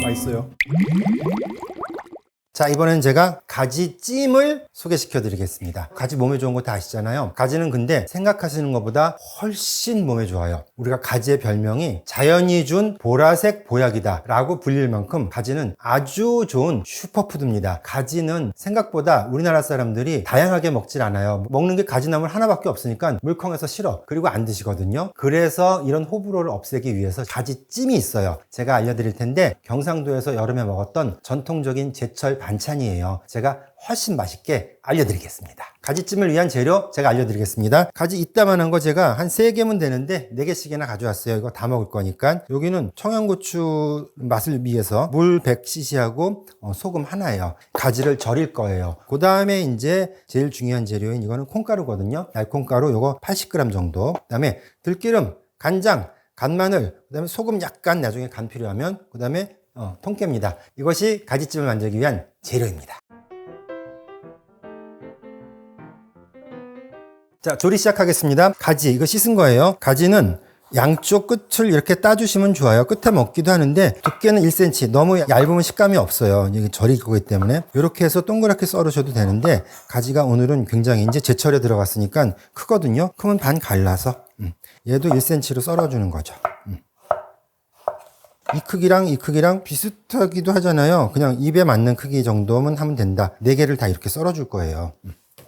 맛있어요. 자, 이번엔 제가 가지찜을 소개시켜 드리겠습니다. 가지 몸에 좋은 거 다 아시잖아요. 가지는 근데 생각하시는 것보다 훨씬 몸에 좋아요. 우리가 가지의 별명이 자연이 준 보라색 보약이다 라고 불릴 만큼 가지는 아주 좋은 슈퍼푸드입니다. 가지는 생각보다 우리나라 사람들이 다양하게 먹질 않아요. 먹는 게 가지나물 하나밖에 없으니까 물컹해서 싫어. 그리고 안 드시거든요. 그래서 이런 호불호를 없애기 위해서 가지찜이 있어요. 제가 알려드릴 텐데 경상도에서 여름에 먹었던 전통적인 제철 반찬이에요. 제가 훨씬 맛있게 알려드리겠습니다. 가지찜을 위한 재료 제가 알려드리겠습니다. 가지 이따만한 거 제가 한 3개면 되는데 4개씩이나 가져왔어요. 이거 다 먹을 거니까. 여기는 청양고추 맛을 위해서 물 100cc하고 소금 하나예요. 가지를 절일 거예요. 그 다음에 이제 제일 중요한 재료인 이거는 콩가루거든요. 날콩가루 요거 80g 정도. 그 다음에 들기름, 간장, 간마늘, 그 다음에 소금 약간 나중에 간 필요하면, 그 다음에 통깨입니다. 이것이 가지찜을 만들기 위한 재료입니다. 자, 조리 시작하겠습니다. 가지, 이거 씻은 거예요. 가지는 양쪽 끝을 이렇게 따주시면 좋아요. 끝에 먹기도 하는데 두께는 1cm, 너무 얇으면 식감이 없어요. 이게 절일 거기 때문에 이렇게 해서 동그랗게 썰으셔도 되는데 가지가 오늘은 굉장히 이제 제철에 들어갔으니까 크거든요. 크면 반 갈라서 얘도 1cm로 썰어주는 거죠. 이 크기랑 비슷하기도 하잖아요. 그냥 입에 맞는 크기 정도면 하면 된다. 4개를 다 이렇게 썰어줄 거예요.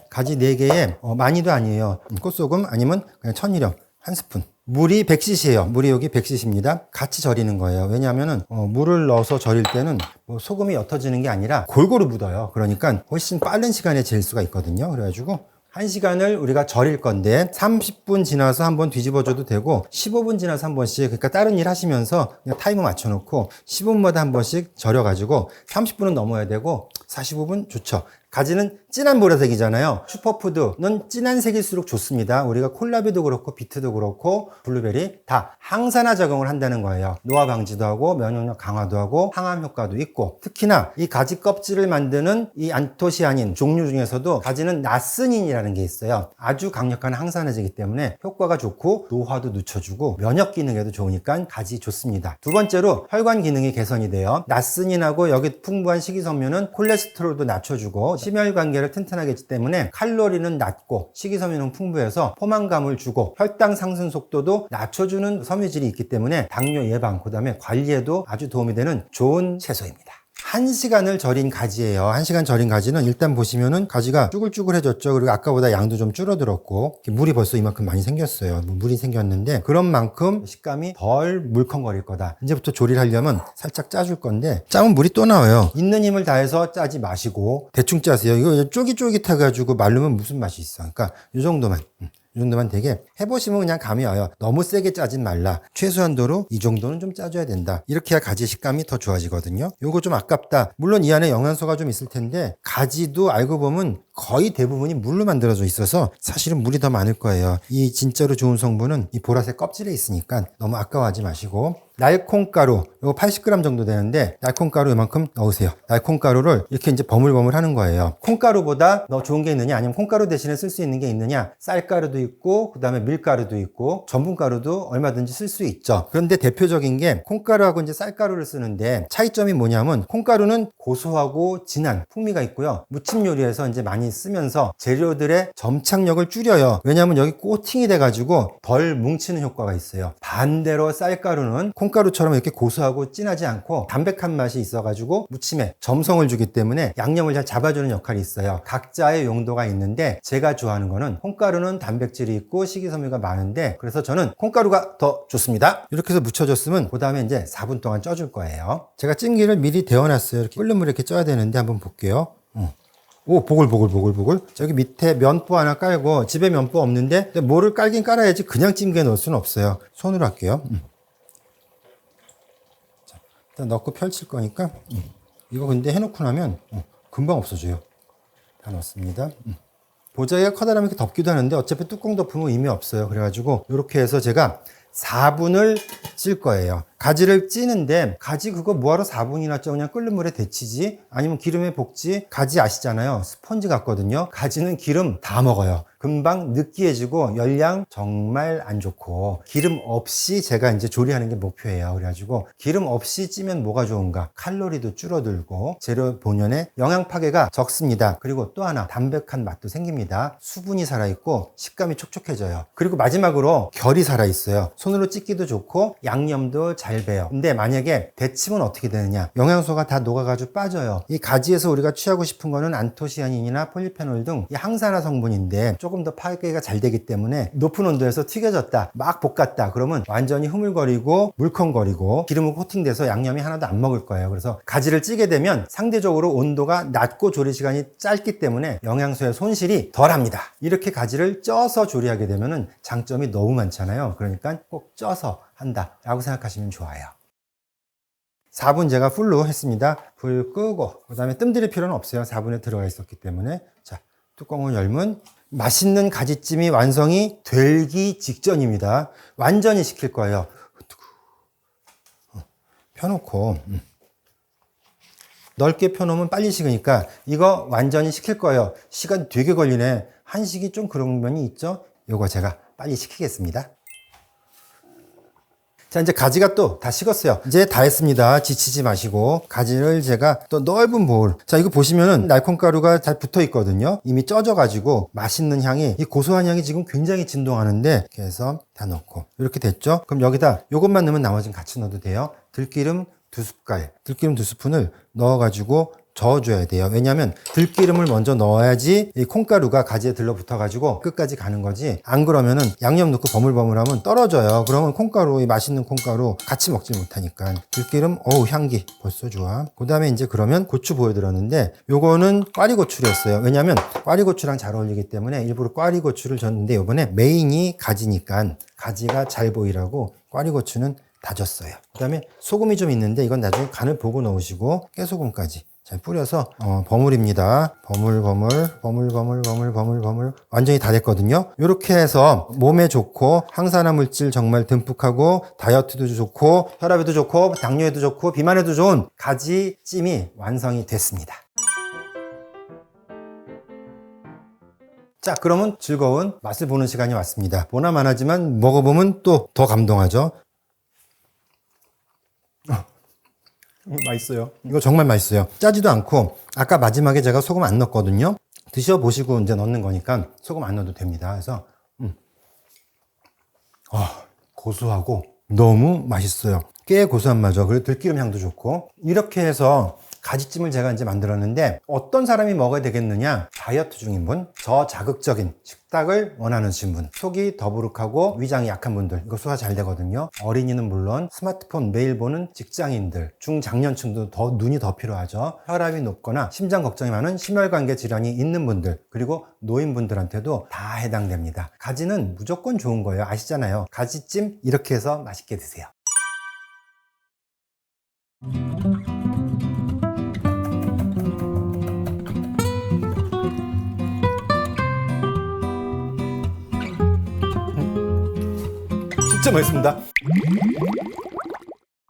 가지 4개에 많이도 아니에요. 꽃소금 아니면 그냥 천일염 1스푼. 물이 100cc예요. 물이 여기 100cc입니다. 같이 절이는 거예요. 왜냐하면 물을 넣어서 절일 때는 소금이 옅어지는 게 아니라 골고루 묻어요. 그러니까 훨씬 빠른 시간에 질 수가 있거든요. 그래가지고 1시간을 우리가 절일 건데 30분 지나서 한번 뒤집어줘도 되고 15분 지나서 한 번씩, 그러니까 다른 일 하시면서 그냥 타이머 맞춰놓고 15분마다 한 번씩 절여가지고 30분은 넘어야 되고 45분 좋죠. 가지는 진한 보라색이잖아요. 슈퍼푸드는 진한 색일수록 좋습니다. 우리가 콜라비도 그렇고 비트도 그렇고 블루베리 다 항산화 작용을 한다는 거예요. 노화 방지도 하고 면역력 강화도 하고 항암 효과도 있고, 특히나 이 가지 껍질을 만드는 이 안토시아닌 종류 중에서도 가지는 나스닌이라는 게 있어요. 아주 강력한 항산화제이기 때문에 효과가 좋고 노화도 늦춰주고 면역 기능에도 좋으니까 가지 좋습니다. 두 번째로 혈관 기능이 개선이 돼요. 나스닌하고 여기 풍부한 식이섬유는 콜레스테롤도 낮춰주고 심혈관계를 튼튼하게 했기 때문에 칼로리는 낮고 식이섬유는 풍부해서 포만감을 주고 혈당 상승 속도도 낮춰주는 섬유질이 있기 때문에 당뇨 예방, 그 다음에 관리에도 아주 도움이 되는 좋은 채소입니다. 1시간을 절인 가지예요. 1시간 절인 가지는 일단 보시면은 가지가 쭈글쭈글해졌죠. 그리고 아까보다 양도 좀 줄어들었고 물이 벌써 이만큼 많이 생겼어요. 물이 생겼는데 그런 만큼 식감이 덜 물컹거릴 거다. 이제부터 조리를 하려면 살짝 짜줄 건데 짜면 물이 또 나와요. 있는 힘을 다해서 짜지 마시고 대충 짜세요. 이거 쫄깃쫄깃해가지고 마르면 무슨 맛이 있어. 그러니까 이 정도만. 이 정도만 되게 해보시면 그냥 감이 와요. 너무 세게 짜진 말라. 최소한도로 이 정도는 좀 짜줘야 된다. 이렇게 해야 가지 식감이 더 좋아지거든요. 요거 좀 아깝다. 물론 이 안에 영양소가 좀 있을 텐데 가지도 알고 보면 거의 대부분이 물로 만들어져 있어서 사실은 물이 더 많을 거예요. 이 진짜로 좋은 성분은 이 보라색 껍질에 있으니까 너무 아까워하지 마시고, 날콩가루 이거 80g 정도 되는데 날콩가루 이만큼 넣으세요. 날콩가루를 이렇게 이제 버물버물 하는 거예요. 콩가루보다 더 좋은 게 있느냐, 아니면 콩가루 대신에 쓸 수 있는 게 있느냐, 쌀가루도 있고 그 다음에 밀가루도 있고 전분가루도 얼마든지 쓸 수 있죠. 그런데 대표적인 게 콩가루하고 이제 쌀가루를 쓰는데 차이점이 뭐냐면 콩가루는 고소하고 진한 풍미가 있고요. 무침 요리에서 이제 많이 쓰면서 재료들의 점착력을 줄여요. 왜냐하면 여기 코팅이 돼가지고 덜 뭉치는 효과가 있어요. 반대로 쌀가루는 콩가루처럼 이렇게 고소하고 진하지 않고 담백한 맛이 있어가지고 무침에 점성을 주기 때문에 양념을 잘 잡아주는 역할이 있어요. 각자의 용도가 있는데 제가 좋아하는 거는 콩가루는 단백질이 있고 식이섬유가 많은데 그래서 저는 콩가루가 더 좋습니다. 이렇게 해서 묻혀줬으면 그 다음에 이제 4분 동안 쪄줄 거예요. 제가 찜기를 미리 데워놨어요. 이렇게 끓는 물에 이렇게 쪄야 되는데 한번 볼게요. 오, 보글보글. 저기 밑에 면보 하나 깔고, 집에 면보 없는데 뭐를 깔긴 깔아야지 그냥 찜기에 넣을 수는 없어요. 손으로 할게요. 자, 일단 넣고 펼칠 거니까 이거 근데 해놓고 나면 금방 없어져요. 다 넣었습니다. 보자기가 커다라면 이렇게 덮기도 하는데 어차피 뚜껑 덮으면 의미 없어요. 그래가지고 이렇게 해서 제가 4분을 찔 거예요. 가지를 찌는데 가지 그거 뭐하러 4분이나 쪄 그냥 끓는 물에 데치지 아니면 기름에 볶지. 가지 아시잖아요. 스펀지 같거든요. 가지는 기름 다 먹어요. 금방 느끼해지고 열량 정말 안 좋고 기름 없이 제가 이제 조리하는 게 목표예요. 그래가지고 기름 없이 찌면 뭐가 좋은가? 칼로리도 줄어들고 재료 본연의 영양 파괴가 적습니다. 그리고 또 하나 담백한 맛도 생깁니다. 수분이 살아있고 식감이 촉촉해져요. 그리고 마지막으로 결이 살아있어요. 손으로 찢기도 좋고 양념도 잘 배요. 근데 만약에 데치면 어떻게 되느냐? 영양소가 다 녹아가지고 빠져요. 이 가지에서 우리가 취하고 싶은 거는 안토시아닌이나 폴리페놀 등 이 항산화 성분인데 조금 더 파괴가 잘 되기 때문에 높은 온도에서 튀겨졌다, 막 볶았다 그러면 완전히 흐물거리고 물컹거리고 기름으로 코팅돼서 양념이 하나도 안 먹을 거예요. 그래서 가지를 찌게 되면 상대적으로 온도가 낮고 조리 시간이 짧기 때문에 영양소의 손실이 덜합니다. 이렇게 가지를 쪄서 조리하게 되면 장점이 너무 많잖아요. 그러니까 꼭 쪄서 한다 라고 생각하시면 좋아요. 4분 제가 풀로 했습니다. 불 끄고 그 다음에 뜸 들일 필요는 없어요. 4분에 들어가 있었기 때문에. 자, 뚜껑을 열면 맛있는 가지찜이 완성이 되기 직전입니다. 완전히 식힐 거예요. 펴놓고 넓게 펴놓으면 빨리 식으니까 이거 완전히 식힐 거예요. 시간 되게 걸리네. 한식이 좀 그런 면이 있죠. 요거 제가 빨리 식히겠습니다. 자, 이제 가지가 또 다 식었어요. 이제 다 했습니다. 지치지 마시고 가지를 제가 또 넓은 보울. 자, 이거 보시면은 날콩가루가 잘 붙어 있거든요. 이미 쪄져 가지고 맛있는 향이, 이 고소한 향이 지금 굉장히 진동하는데 이렇게 해서 다 넣고 이렇게 됐죠. 그럼 여기다 요것만 넣으면 나머지는 같이 넣어도 돼요. 들기름 2숟갈, 들기름 2스푼을 넣어 가지고 저어줘야 돼요. 왜냐하면 들기름을 먼저 넣어야지 이 콩가루가 가지에 들러붙어 가지고 끝까지 가는 거지. 안 그러면은 양념 넣고 버물버물하면 떨어져요. 그러면 콩가루, 이 맛있는 콩가루 같이 먹지 못하니까. 들기름, 어우 향기 벌써 좋아. 그 다음에 이제 그러면 고추 보여드렸는데 요거는 꽈리고추였어요. 왜냐하면 꽈리고추랑 잘 어울리기 때문에 일부러 꽈리고추를 줬는데 요번에 메인이 가지니까 가지가 잘 보이라고 꽈리고추는 다졌어요. 그 다음에 소금이 좀 있는데 이건 나중에 간을 보고 넣으시고 깨소금까지 잘 뿌려서 버무립니다. 버물 완전히 다 됐거든요. 이렇게 해서 몸에 좋고 항산화 물질 정말 듬뿍하고 다이어트도 좋고 혈압에도 좋고 당뇨에도 좋고 비만에도 좋은 가지찜이 완성이 됐습니다. 자, 그러면 즐거운 맛을 보는 시간이 왔습니다. 보나마나지만 먹어보면 또 더 감동하죠. 맛있어요. 이거 정말 맛있어요. 짜지도 않고 아까 마지막에 제가 소금 안 넣었거든요. 드셔보시고 이제 넣는 거니까 소금 안 넣어도 됩니다. 그래서 고소하고 너무 맛있어요. 꽤 고소한 맛이죠. 그리고 들기름 향도 좋고. 이렇게 해서 가지찜을 제가 이제 만들었는데 어떤 사람이 먹어야 되겠느냐? 다이어트 중인 분, 저자극적인 식탁을 원하시는 분, 속이 더부룩하고 위장이 약한 분들, 이거 소화 잘 되거든요. 어린이는 물론 스마트폰 매일 보는 직장인들, 중장년층도 더 눈이 더 필요하죠. 혈압이 높거나 심장 걱정이 많은 심혈관계 질환이 있는 분들, 그리고 노인분들한테도 다 해당됩니다. 가지는 무조건 좋은 거예요. 아시잖아요. 가지찜 이렇게 해서 맛있게 드세요. 진짜 맛있습니다.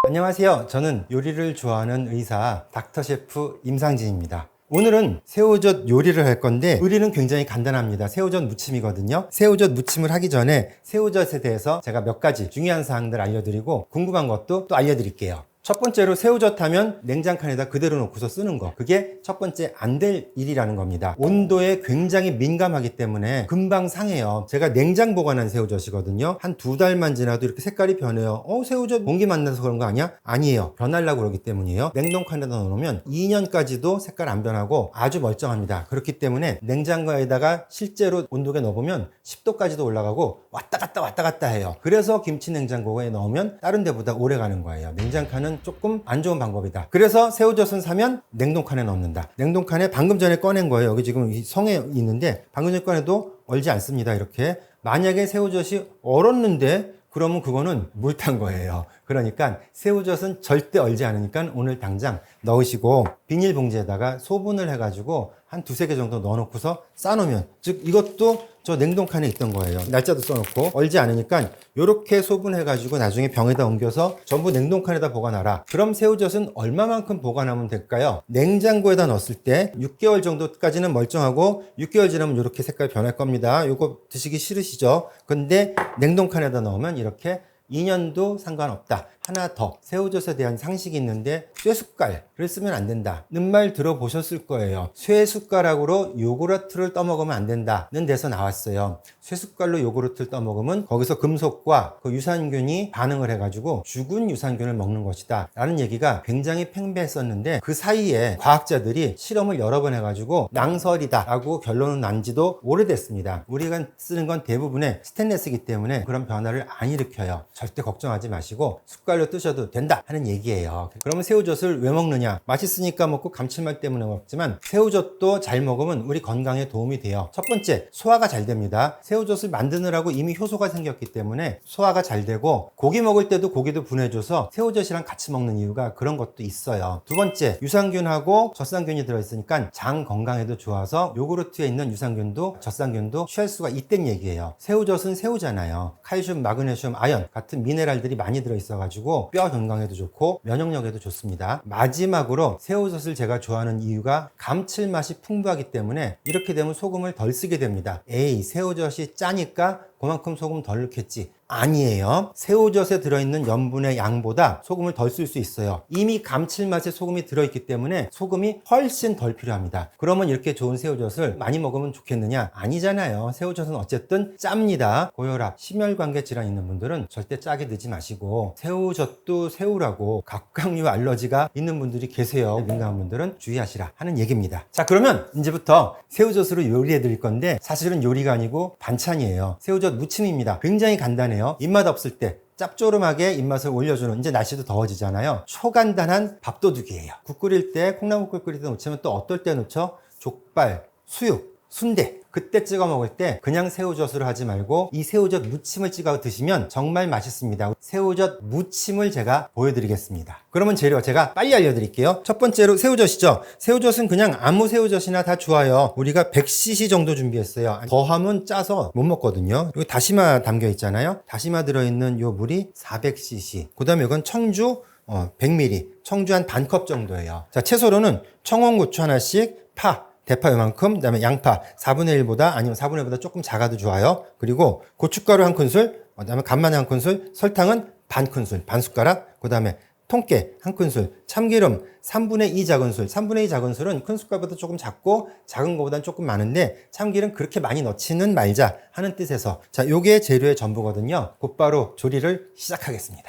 안녕하세요. 저는 요리를 좋아하는 의사 닥터셰프 임상진입니다. 오늘은 새우젓 요리를 할 건데 요리는 굉장히 간단합니다. 새우젓 무침이거든요. 새우젓 무침을 하기 전에 새우젓에 대해서 제가 몇 가지 중요한 사항들 알려드리고 궁금한 것도 또 알려드릴게요. 첫 번째로 새우젓 하면 냉장칸에다 그대로 놓고서 쓰는 거, 그게 첫 번째 안 될 일이라는 겁니다. 온도에 굉장히 민감하기 때문에 금방 상해요. 제가 냉장 보관한 새우젓이거든요. 한 2달만 지나도 이렇게 색깔이 변해요. 새우젓 공기 만나서 그런 거 아니야? 아니에요. 변하려고 그러기 때문이에요. 냉동칸에다 넣어놓으면 2년까지도 색깔 안 변하고 아주 멀쩡합니다. 그렇기 때문에 냉장고에다가 실제로 온도계 넣어보면 10도까지도 올라가고 왔다 갔다 해요. 그래서 김치 냉장고에 넣으면 다른 데보다 오래 가는 거예요. 냉장칸은 조금 안 좋은 방법이다. 그래서 새우젓은 사면 냉동칸에 넣는다. 냉동칸에 방금 전에 꺼낸 거예요. 여기 지금 이 성에 있는데 방금 전에 꺼내도 얼지 않습니다. 이렇게. 만약에 새우젓이 얼었는데 그러면 그거는 물 탄 거예요. 그러니까 새우젓은 절대 얼지 않으니까 오늘 당장 넣으시고 비닐봉지에다가 소분을 해가지고 한 두세 개 정도 넣어놓고서 싸놓으면, 즉 이것도 저 냉동칸에 있던 거예요. 날짜도 써놓고 얼지 않으니까 이렇게 소분해가지고 나중에 병에다 옮겨서 전부 냉동칸에다 보관하라. 그럼 새우젓은 얼마만큼 보관하면 될까요? 냉장고에다 넣었을 때 6개월 정도까지는 멀쩡하고 6개월 지나면 이렇게 색깔 변할 겁니다. 이거 드시기 싫으시죠? 근데 냉동칸에다 넣으면 이렇게 2년도 상관없다. 하나 더, 새우젓에 대한 상식이 있는데 쇠숟갈을 쓰면 안 된다는 말 들어보셨을 거예요. 쇠숟가락으로 요구르트를 떠먹으면 안 된다는 데서 나왔어요. 쇠숟갈로 요구르트를 떠먹으면 거기서 금속과 그 유산균이 반응을 해가지고 죽은 유산균을 먹는 것이다 라는 얘기가 굉장히 팽배했었는데, 그 사이에 과학자들이 실험을 여러 번 해가지고 낭설이다 라고 결론은 난 지도 오래됐습니다. 우리가 쓰는 건 대부분의 스테인레스이기 때문에 그런 변화를 안 일으켜요. 절대 걱정하지 마시고 숟갈로 뜨셔도 된다 하는 얘기예요. 그러면 새우젓을 왜 먹느냐? 맛있으니까 먹고 감칠맛 때문에 먹지만 새우젓도 잘 먹으면 우리 건강에 도움이 돼요. 첫 번째, 소화가 잘 됩니다. 새우젓을 만드느라고 이미 효소가 생겼기 때문에 소화가 잘 되고, 고기 먹을 때도 고기도 분해줘서 새우젓이랑 같이 먹는 이유가 그런 것도 있어요. 두 번째, 유산균하고 젖산균이 들어있으니까 장 건강에도 좋아서 요구르트에 있는 유산균도 젖산균도 취할 수가 있다는 얘기예요. 새우젓은 새우잖아요. 칼슘, 마그네슘, 아연 같은 미네랄들이 많이 들어있어가지고 뼈 건강에도 좋고 면역력에도 좋습니다. 마지막으로 새우젓을 제가 좋아하는 이유가 감칠맛이 풍부하기 때문에 이렇게 되면 소금을 덜 쓰게 됩니다. 에이, 새우젓이 짜니까 그만큼 소금 덜 넣겠지. 아니에요. 새우젓에 들어있는 염분의 양보다 소금을 덜 쓸 수 있어요. 이미 감칠맛에 소금이 들어있기 때문에 소금이 훨씬 덜 필요합니다. 그러면 이렇게 좋은 새우젓을 많이 먹으면 좋겠느냐? 아니잖아요. 새우젓은 어쨌든 짭니다. 고혈압, 심혈관계 질환 있는 분들은 절대 짜게 드지 마시고, 새우젓도 새우라고 각각류 알러지가 있는 분들이 계세요. 민감한 분들은 주의하시라 하는 얘기입니다. 자, 그러면 이제부터 새우젓으로 요리해 드릴 건데 사실은 요리가 아니고 반찬이에요. 새우젓 무침입니다. 굉장히 간단해요. 입맛 없을 때 짭조름하게 입맛을 올려주는, 이제 날씨도 더워지잖아요. 초간단한 밥도둑이에요. 국 끓일 때, 콩나물국 끓일 때 놓치면 또 어떨 때 놓쳐? 족발, 수육, 순대, 그때 찍어 먹을 때 그냥 새우젓으로 하지 말고 이 새우젓 무침을 찍어 드시면 정말 맛있습니다. 새우젓 무침을 제가 보여드리겠습니다. 그러면 재료 제가 빨리 알려드릴게요. 첫 번째로 새우젓이죠. 새우젓은 그냥 아무 새우젓이나 다 좋아요. 우리가 100cc 정도 준비했어요. 더하면 짜서 못 먹거든요. 여기 다시마 담겨 있잖아요. 다시마 들어있는 요 물이 400cc. 그 다음에 이건 청주 100ml, 청주 한 반 컵 정도예요. 자, 채소로는 청원고추 하나씩, 파, 대파 요만큼, 그 다음에 양파 4분의 1보다 아니면 4분의 1보다 조금 작아도 좋아요. 그리고 고춧가루 한 큰술, 그 다음에 간마늘 한 큰술, 설탕은 반 큰술, 반 숟가락, 그 다음에 통깨 한 큰술, 참기름 3분의 2 작은술. 3분의 2 작은술은 큰 숟갈보다 조금 작고 작은 것보다는 조금 많은데 참기름 그렇게 많이 넣지는 말자 하는 뜻에서, 자, 요게 재료의 전부거든요. 곧바로 조리를 시작하겠습니다.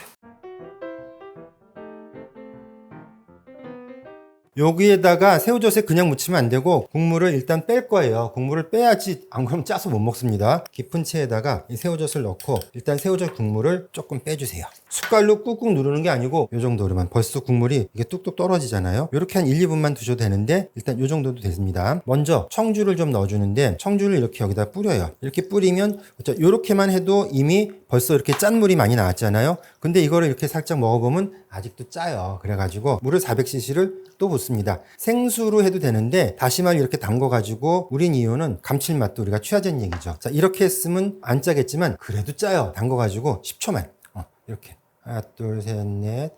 여기에다가 새우젓에 그냥 묻히면 안 되고 국물을 일단 뺄 거예요. 국물을 빼야지, 안 그러면 짜서 못 먹습니다. 깊은 체에다가 이 새우젓을 넣고 일단 새우젓 국물을 조금 빼주세요. 숟갈로 꾹꾹 누르는 게 아니고 이 정도로만. 벌써 국물이 이게 뚝뚝 떨어지잖아요. 이렇게 한 1, 2분만 두셔도 되는데 일단 이 정도도 됩니다. 먼저 청주를 좀 넣어주는데 청주를 이렇게 여기다 뿌려요. 이렇게 뿌리면 이렇게만 해도 이미 벌써 이렇게 짠 물이 많이 나왔잖아요. 근데 이거를 이렇게 살짝 먹어보면 아직도 짜요. 그래가지고 물을 400cc를 또 붓습니다. 생수로 해도 되는데 다시마를 이렇게 담궈가지고 우린 이유는 감칠맛도 우리가 취하자는 얘기죠. 자, 이렇게 했으면 안 짜겠지만 그래도 짜요. 담궈가지고 10초만 이렇게 하나, 둘, 셋, 넷,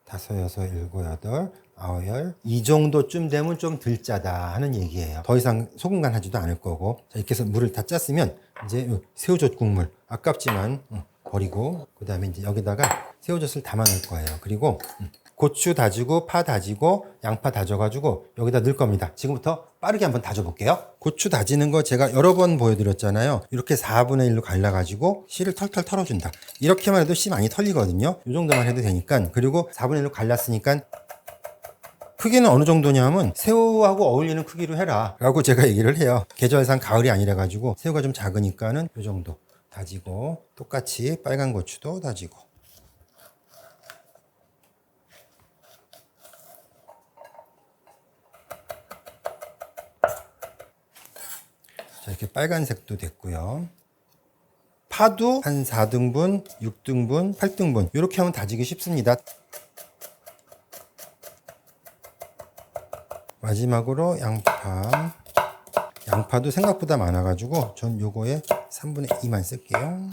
다섯, 여섯, 일곱, 여덟, 아홉, 열, 이 정도쯤 되면 좀 덜 짜다 하는 얘기예요. 더 이상 소금 간 하지도 않을 거고. 자, 이렇게 해서 물을 다 짰으면 이제 새우젓 국물 아깝지만 버리고, 그 다음에 이제 여기다가 새우젓을 담아 놓을 거예요. 그리고 고추 다지고 파 다지고 양파 다져가지고 여기다 넣을 겁니다. 지금부터 빠르게 한번 다져볼게요. 고추 다지는 거 제가 여러 번 보여드렸잖아요. 이렇게 4분의 1로 갈라가지고 씨를 털털 털어준다. 이렇게만 해도 씨 많이 털리거든요. 이 정도만 해도 되니까. 그리고 4분의 1로 갈랐으니까 크기는 어느 정도냐 하면 새우하고 어울리는 크기로 해라 라고 제가 얘기를 해요. 계절상 가을이 아니라 가지고 새우가 좀 작으니까는 이 정도 다지고, 똑같이 빨간 고추도 다지고. 자, 이렇게 빨간색도 됐고요. 파도 한 4등분, 6등분, 8등분 이렇게 하면 다지기 쉽습니다. 마지막으로 양파. 양파도 생각보다 많아가지고 전 요거에 3분의 2만 쓸게요.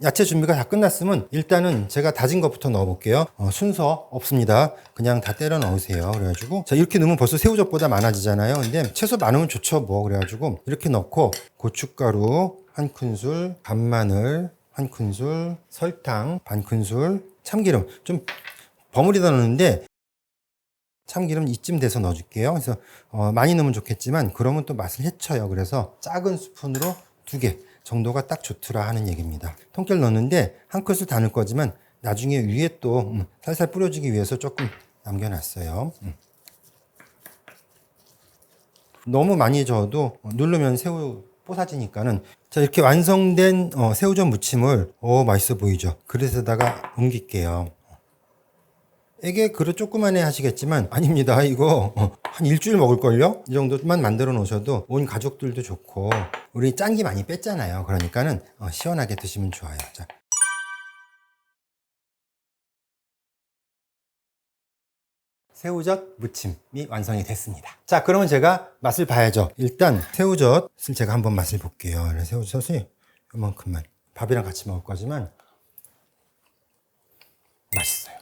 야채 준비가 다 끝났으면 일단은 제가 다진 것부터 넣어 볼게요. 순서 없습니다. 그냥 다 때려 넣으세요. 그래가지고 자, 이렇게 넣으면 벌써 새우젓보다 많아지잖아요. 근데 채소 많으면 좋죠 뭐. 그래가지고 이렇게 넣고 고춧가루 한 큰술, 간마늘 한 큰술, 설탕 반 큰술, 참기름 좀 버무리다 넣는데 참기름 이쯤 돼서 넣어줄게요. 그래서 많이 넣으면 좋겠지만 그러면 또 맛을 해쳐요. 그래서 작은 스푼으로 2개 정도가 딱 좋더라 하는 얘기입니다. 통깨를 넣는데 한 큰술 다 넣을 거지만 나중에 위에 또 살살 뿌려주기 위해서 조금 남겨놨어요. 너무 많이 저어도 누르면 새우 뽀사지니까는. 자, 이렇게 완성된 새우젓 무침을 맛있어 보이죠? 그릇에다가 옮길게요. 이게 그릇 조그만해 하시겠지만 아닙니다. 이거 한 일주일 먹을걸요? 이 정도만 만들어 놓으셔도 온 가족들도 좋고 우리 짠기 많이 뺐잖아요. 그러니까는 시원하게 드시면 좋아요. 자. 새우젓 무침이 완성이 됐습니다. 자, 그러면 제가 맛을 봐야죠. 일단 새우젓을 제가 한번 맛을 볼게요. 새우젓이 이만큼만 밥이랑 같이 먹을 거지만 맛있어요.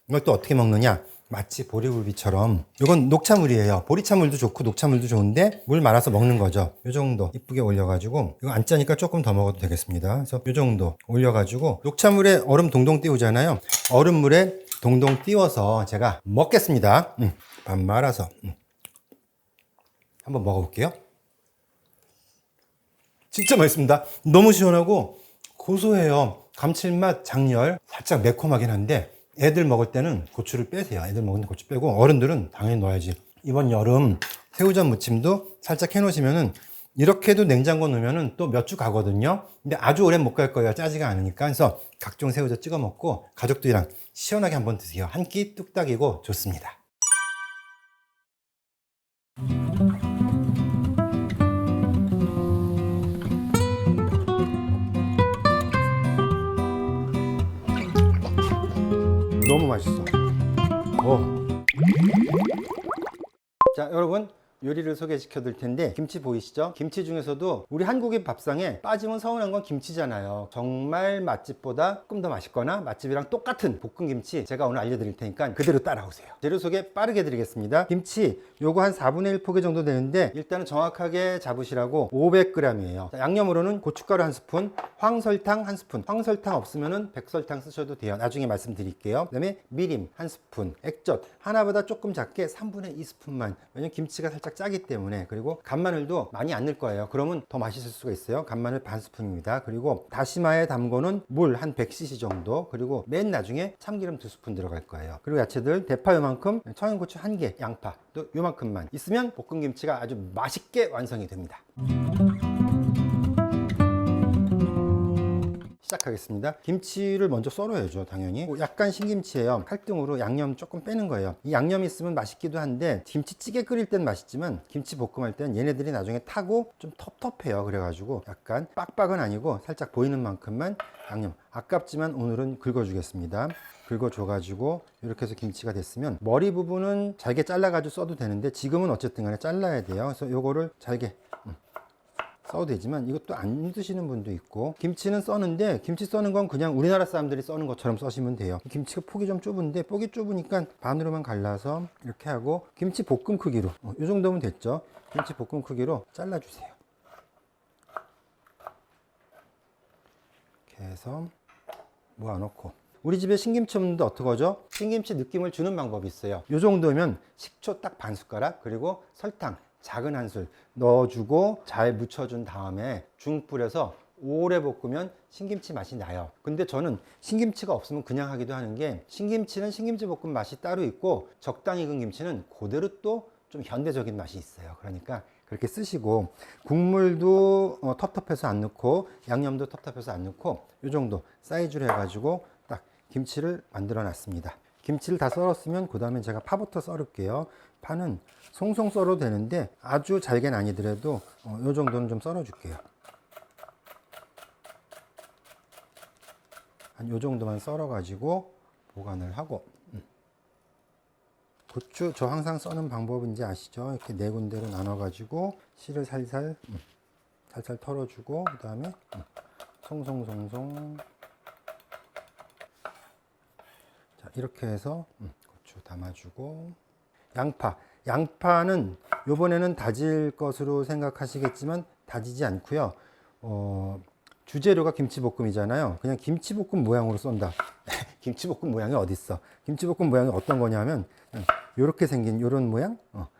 이걸 또 어떻게 먹느냐? 마치 보리굴비처럼. 이건 녹차물이에요. 보리차물도 좋고 녹차물도 좋은데 물 말아서 먹는 거죠. 이 정도 이쁘게 올려가지고, 이거 안 짜니까 조금 더 먹어도 되겠습니다. 그래서 이 정도 올려가지고 녹차물에 얼음 동동 띄우잖아요. 얼음물에 동동 띄워서 제가 먹겠습니다. 밥 말아서 한번 먹어볼게요. 진짜 맛있습니다. 너무 시원하고 고소해요. 감칠맛, 장열, 살짝 매콤하긴 한데 애들 먹을 때는 고추를 빼세요. 애들 먹는 고추 빼고 어른들은 당연히 넣어야지. 이번 여름 새우젓 무침도 살짝 해놓으시면은 이렇게도 냉장고 넣으면은 또 몇 주 가거든요. 근데 아주 오래 못 갈 거예요. 짜지가 않으니까. 그래서 각종 새우젓 찍어 먹고 가족들이랑 시원하게 한번 드세요. 한 끼 뚝딱이고 좋습니다. 너무 맛있어. 자, 여러분 요리를 소개시켜 드릴 텐데 김치 보이시죠? 김치 중에서도 우리 한국의 밥상에 빠지면 서운한 건 김치잖아요. 정말 맛집보다 조금 더 맛있거나 맛집이랑 똑같은 볶음김치 제가 오늘 알려드릴 테니까 그대로 따라오세요. 재료 소개 빠르게 드리겠습니다. 김치 요거 한 4분의 1 포기 정도 되는데 일단은 정확하게 잡으시라고 500g이에요. 양념으로는 고춧가루 1스푼, 황설탕 1스푼. 황설탕 없으면은 백설탕 쓰셔도 돼요. 나중에 말씀드릴게요. 그 다음에 미림 1스푼, 액젓 하나보다 조금 작게 3분의 2스푼만. 왜냐면 김치가 살짝 짜기 때문에. 그리고 간마늘도 많이 안 넣을 거예요. 그러면 더 맛있을 수가 있어요. 간마늘 반 스푼입니다. 그리고 다시마에 담궈놓은 물 한 100cc 정도. 그리고 맨 나중에 참기름 2스푼 들어갈 거예요. 그리고 야채들 대파 요만큼, 청양고추 1개, 양파 또 요만큼만 있으면 볶음김치가 아주 맛있게 완성이 됩니다. 시작하겠습니다. 김치를 먼저 썰어야죠. 당연히. 약간 신김치예요. 칼등으로 양념 조금 빼는 거예요. 이 양념이 있으면 맛있기도 한데 김치찌개 끓일 땐 맛있지만 김치 볶음할 땐 얘네들이 나중에 타고 좀 텁텁해요. 그래가지고 약간 빡빡은 아니고 살짝 보이는 만큼만 양념. 아깝지만 오늘은 긁어주겠습니다. 긁어줘가지고 이렇게 해서 김치가 됐으면 머리 부분은 잘게 잘라가지고 써도 되는데 지금은 어쨌든 간에 잘라야 돼요. 그래서 요거를 잘게 써도 되지만 이것도 안 드시는 분도 있고. 김치는 써는데 김치 써는 건 그냥 우리나라 사람들이 써는 것처럼 써시면 돼요. 김치가 폭이 좀 좁은데 폭이 좁으니까 반으로만 갈라서 이렇게 하고 김치 볶음 크기로 이 정도면 됐죠. 김치 볶음 크기로 잘라주세요. 이렇게 해서 모아놓고 우리 집에 신김치 없는데 어떡하죠? 신김치 느낌을 주는 방법이 있어요. 이 정도면 식초 딱 반 숟가락 그리고 설탕 작은 한술 넣어주고 잘 묻혀준 다음에 중불에서 오래 볶으면 신김치 맛이 나요. 근데 저는 신김치가 없으면 그냥 하기도 하는 게 신김치는 신김치 볶음 맛이 따로 있고 적당히 익은 김치는 그대로 또 좀 현대적인 맛이 있어요. 그러니까 그렇게 쓰시고 국물도 텁텁해서 안 넣고 양념도 텁텁해서 안 넣고 이 정도 사이즈로 해가지고 딱 김치를 만들어 놨습니다. 김치를 다 썰었으면 그 다음에 제가 파부터 썰을게요. 파는 송송 썰어도 되는데 아주 잘게는 아니더라도 이 정도는 좀 썰어 줄게요. 한 요 정도만 썰어 가지고 보관을 하고, 고추 저 항상 써는 방법인지 아시죠? 이렇게 네 군데로 나눠 가지고 씨를 살살 털어주고, 그 다음에 송송송송. 자, 이렇게 해서 고추 담아주고, 양파는 요번에는 다질 것으로 생각하시겠지만 다지지 않고요. 주재료가 김치볶음이잖아요. 그냥 김치볶음 모양으로 썬다. 김치볶음 모양이 어딨어? 김치볶음 모양이 어떤 거냐면 이렇게 생긴 이런 모양?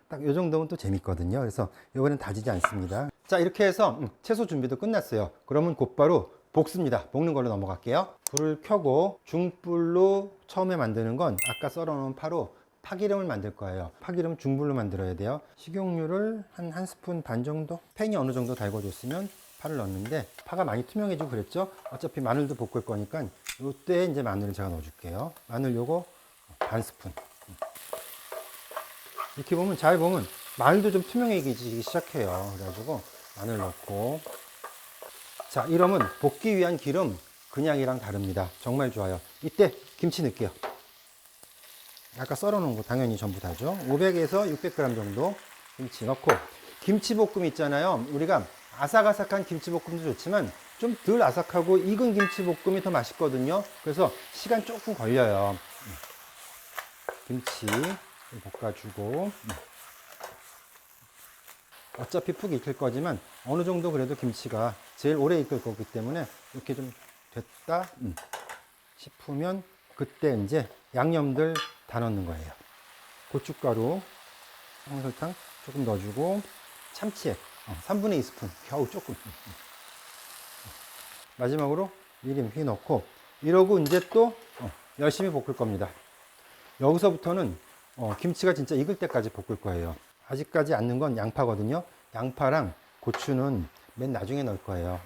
딱 요 정도면 또 재밌거든요. 그래서 요번엔 다지지 않습니다. 자, 이렇게 해서 채소 준비도 끝났어요. 그러면 곧바로 볶습니다. 볶는 걸로 넘어갈게요. 불을 켜고 중불로 처음에 만드는 건 아까 썰어놓은 파로 파기름을 만들 거예요. 파기름 중불로 만들어야 돼요. 식용유를 한 스푼 반 정도? 팬이 어느 정도 달궈졌으면 파를 넣는데, 파가 많이 투명해지고 그랬죠? 어차피 마늘도 볶을 거니까 이때 이제 마늘을 제가 넣어줄게요. 마늘 요거 반 스푼. 이렇게 보면, 잘 보면 마늘도 좀 투명해지기 시작해요. 그래가지고 마늘 넣고, 자, 이러면 볶기 위한 기름 그냥이랑 다릅니다. 정말 좋아요. 이때 김치 넣을게요. 아까 썰어놓은 거 당연히 전부 다죠. 500에서 600g 정도 김치 넣고, 김치볶음 있잖아요. 우리가 아삭아삭한 김치볶음도 좋지만 좀 덜 아삭하고 익은 김치볶음이 더 맛있거든요. 그래서 시간 조금 걸려요. 김치 볶아주고, 어차피 푹 익힐 거지만 어느 정도 그래도 김치가 제일 오래 익을 거기 때문에 이렇게 좀 됐다 싶으면 그때 이제 양념들 다 넣는 거예요. 고춧가루, 홍설탕 조금 넣어주고, 참치액 3분의 2스푼, 겨우 조금. 마지막으로 미림 휘 넣고, 이러고 이제 또 열심히 볶을 겁니다. 여기서부터는 김치가 진짜 익을 때까지 볶을 거예요. 아직까지 안 넣은 건 양파거든요. 양파랑 고추는 맨 나중에 넣을 거예요.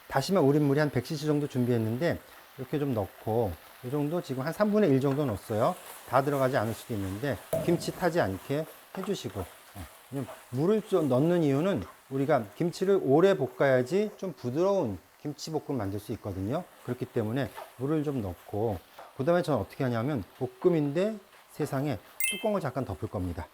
다시마 우린물이 한 100cc 정도 준비했는데 이렇게 좀 넣고, 이 정도 지금 한 3분의 1 정도 넣었어요. 다 들어가지 않을 수도 있는데 김치 타지 않게 해주시고, 물을 좀 넣는 이유는 우리가 김치를 오래 볶아야지 좀 부드러운 김치볶음 만들 수 있거든요. 그렇기 때문에 물을 좀 넣고, 그 다음에 저는 어떻게 하냐면 볶음인데 세상에 뚜껑을 잠깐 덮을 겁니다.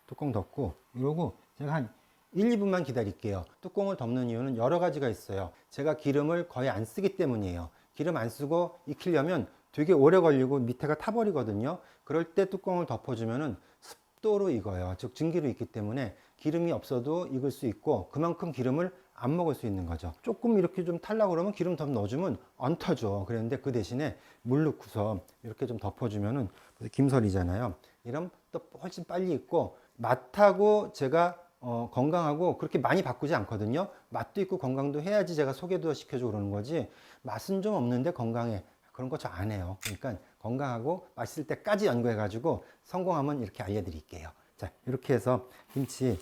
뚜껑 덮고, 이러고 제가 한 1, 2분만 기다릴게요. 뚜껑을 덮는 이유는 여러 가지가 있어요. 제가 기름을 거의 안 쓰기 때문이에요. 기름 안 쓰고 익히려면 되게 오래 걸리고 밑에가 타버리거든요. 그럴 때 뚜껑을 덮어주면은 습도로 익어요. 즉 증기로 익기 때문에 기름이 없어도 익을 수 있고, 그만큼 기름을 안 먹을 수 있는 거죠. 조금 이렇게 좀 탈라고 그러면 기름 더 넣어주면 안 터져. 그랬는데 그 대신에 물 넣고서 이렇게 좀 덮어주면은, 김설이잖아요. 이러면 또 훨씬 빨리 익고, 맛하고 제가 건강하고 그렇게 많이 바꾸지 않거든요. 맛도 있고 건강도 해야지 제가 소개도 시켜주고 그러는 거지, 맛은 좀 없는데 건강해, 그런 거 저 안 해요. 그러니까 건강하고 맛있을 때까지 연구해 가지고 성공하면 이렇게 알려드릴게요. 자, 이렇게 해서 김치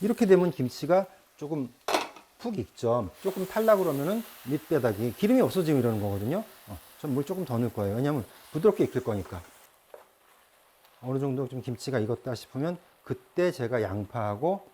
이렇게 되면 김치가 조금 푹 익죠. 조금 탈라 그러면은 밑바닥이 기름이 없어지면 이러는 거거든요. 전 물 조금 더 넣을 거예요. 왜냐면 부드럽게 익힐 거니까. 어느 정도 좀 김치가 익었다 싶으면 그때 제가 양파하고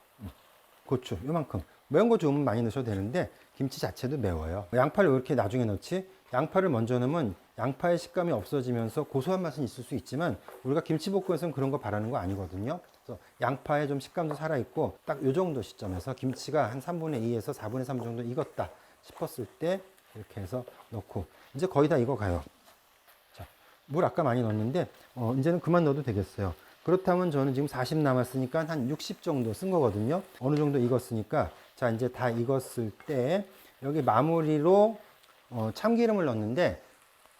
고추 요만큼, 매운 거 좋으면 많이 넣으셔도 되는데 김치 자체도 매워요. 양파를 왜 이렇게 나중에 넣지? 양파를 먼저 넣으면 양파의 식감이 없어지면서 고소한 맛은 있을 수 있지만 우리가 김치볶음에서는 그런 거 바라는 거 아니거든요. 그래서 양파의 좀 식감도 살아있고, 딱 요 정도 시점에서 김치가 한 3분의 2에서 4분의 3 정도 익었다 싶었을 때 이렇게 해서 넣고, 이제 거의 다 익어가요. 자, 물 아까 많이 넣었는데 이제는 그만 넣어도 되겠어요. 그렇다면 저는 지금 40 남았으니까 한 60 정도 쓴 거거든요. 어느 정도 익었으니까, 자, 이제 다 익었을 때 여기 마무리로 참기름을 넣는데,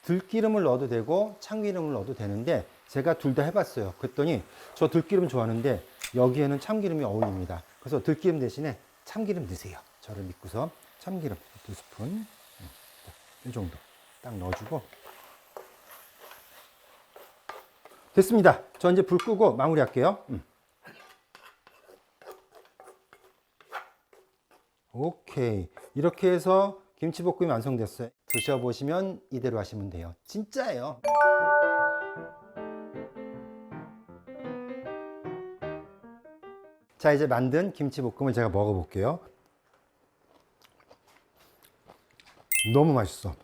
들기름을 넣어도 되고 참기름을 넣어도 되는데 제가 둘 다 해봤어요. 그랬더니 저 들기름 좋아하는데 여기에는 참기름이 어울립니다. 그래서 들기름 대신에 참기름 넣으세요. 저를 믿고서 참기름 2스푼 이 정도 딱 넣어주고, 됐습니다. 저 이제 불 끄고 마무리 할게요. 오케이. 이렇게 해서 김치볶음이 완성됐어요. 드셔보시면 이대로 하시면 돼요. 진짜예요. 자, 이제 만든 김치볶음을 제가 먹어볼게요. 너무 맛있어.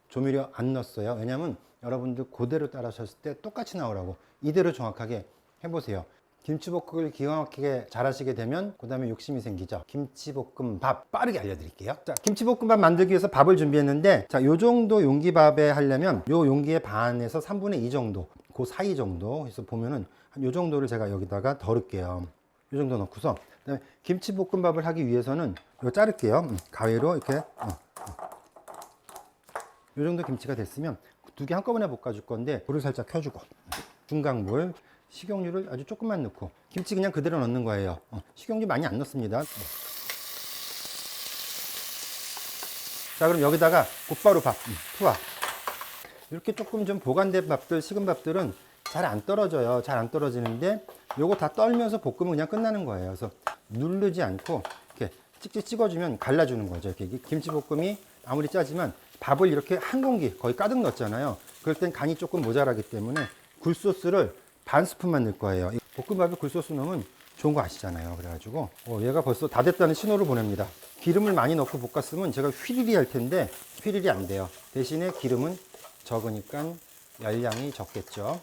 조미료 안 넣었어요. 왜냐면 여러분들 그대로 따라하셨을 때 똑같이 나오라고. 이대로 정확하게 해보세요. 김치볶음을 기가 막히게 잘하시게 되면 그 다음에 욕심이 생기죠. 김치볶음밥 빠르게 알려드릴게요. 자, 김치볶음밥 만들기 위해서 밥을 준비했는데, 자, 요 정도 용기밥에 하려면 요 용기의 반에서 3분의 2 정도, 그 사이 정도 해서 보면은 한 요 정도를 제가 여기다가 덜을게요. 요 정도 넣고서, 그다음에 김치볶음밥을 하기 위해서는 이거 자를게요. 가위로 이렇게 요 정도 김치가 됐으면 두 개 한꺼번에 볶아줄 건데, 불을 살짝 켜주고 중강불, 식용유를 아주 조금만 넣고, 김치 그냥 그대로 넣는 거예요. 식용유 많이 안 넣습니다. 자, 그럼 여기다가 곧바로 밥 투하. 이렇게 조금 좀 보관된 밥들, 식은 밥들은 잘 안 떨어져요. 잘 안 떨어지는데 요거 다 떨면서 볶으면 그냥 끝나는 거예요. 그래서 누르지 않고 이렇게 찍찍 찍어주면 갈라주는 거죠. 이렇게 김치볶음이 아무리 짜지만 밥을 이렇게 한 공기 거의 가득 넣었잖아요. 그럴 땐 간이 조금 모자라기 때문에 굴소스를 반 스푼만 넣을 거예요. 볶음밥에 굴소스 넣으면 좋은 거 아시잖아요. 그래가지고 얘가 벌써 다 됐다는 신호를 보냅니다. 기름을 많이 넣고 볶았으면 제가 휘리리 할 텐데 휘리리 안 돼요. 대신에 기름은 적으니까 열량이 적겠죠.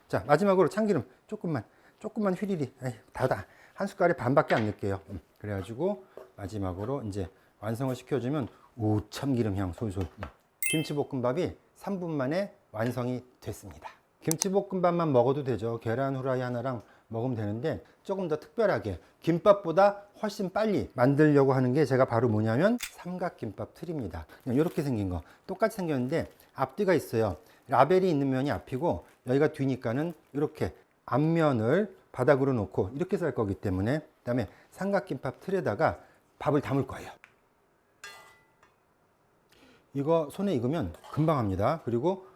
자, 마지막으로 참기름 조금만 휘리리. 다다 한 숟갈에 반밖에 안 넣을게요. 그래가지고 마지막으로 이제 완성을 시켜주면 참기름 향 솔솔. 김치볶음밥이 3분 만에 완성이 됐습니다. 김치볶음밥만 먹어도 되죠. 계란 후라이 하나랑 먹으면 되는데, 조금 더 특별하게 김밥보다 훨씬 빨리 만들려고 하는 게 제가 바로 뭐냐면 삼각김밥 틀입니다. 이렇게 생긴 거 똑같이 생겼는데 앞뒤가 있어요. 라벨이 있는 면이 앞이고 여기가 뒤니까는 이렇게 앞면을 바닥으로 놓고 이렇게 쌀 거기 때문에, 그 다음에 삼각김밥 틀에다가 밥을 담을 거예요. 이거 손에 익으면 금방 합니다. 그리고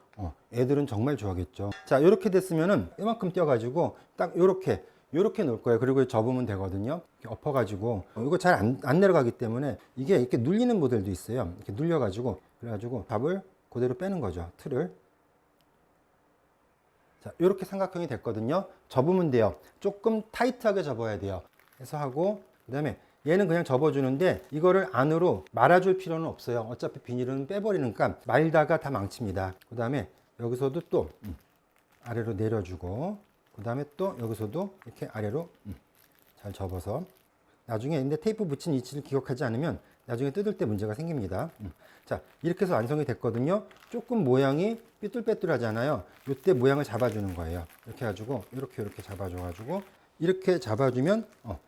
애들은 정말 좋아하겠죠. 자, 이렇게 됐으면은 이만큼 떼어가지고 딱 요렇게 놓을 거예요. 그리고 접으면 되거든요. 이렇게 엎어가지고 이거 잘 안 내려가기 때문에 이게 이렇게 눌리는 모델도 있어요. 이렇게 눌려가지고 그래가지고 밥을 그대로 빼는 거죠. 틀을. 자, 이렇게 삼각형이 됐거든요. 접으면 돼요. 조금 타이트하게 접어야 돼요. 해서 하고, 그 다음에 얘는 그냥 접어주는데 이거를 안으로 말아줄 필요는 없어요. 어차피 비닐은 빼버리니까 말다가 다 망칩니다. 그 다음에 여기서도 또 아래로 내려주고, 그 다음에 또 여기서도 이렇게 아래로 잘 접어서, 나중에 근데 테이프 붙인 위치를 기억하지 않으면 나중에 뜯을 때 문제가 생깁니다. 자, 이렇게 해서 완성이 됐거든요. 조금 모양이 삐뚤빼뚤하잖아요. 이때 모양을 잡아주는 거예요. 이렇게 해가지고 이렇게 잡아줘가지고 이렇게 잡아주면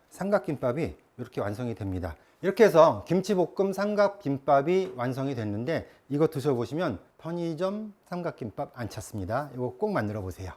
삼각김밥이 이렇게 완성이 됩니다. 이렇게 해서 김치볶음 삼각김밥이 완성이 됐는데, 이거 드셔보시면 편의점 삼각김밥 안 찾습니다. 이거 꼭 만들어 보세요.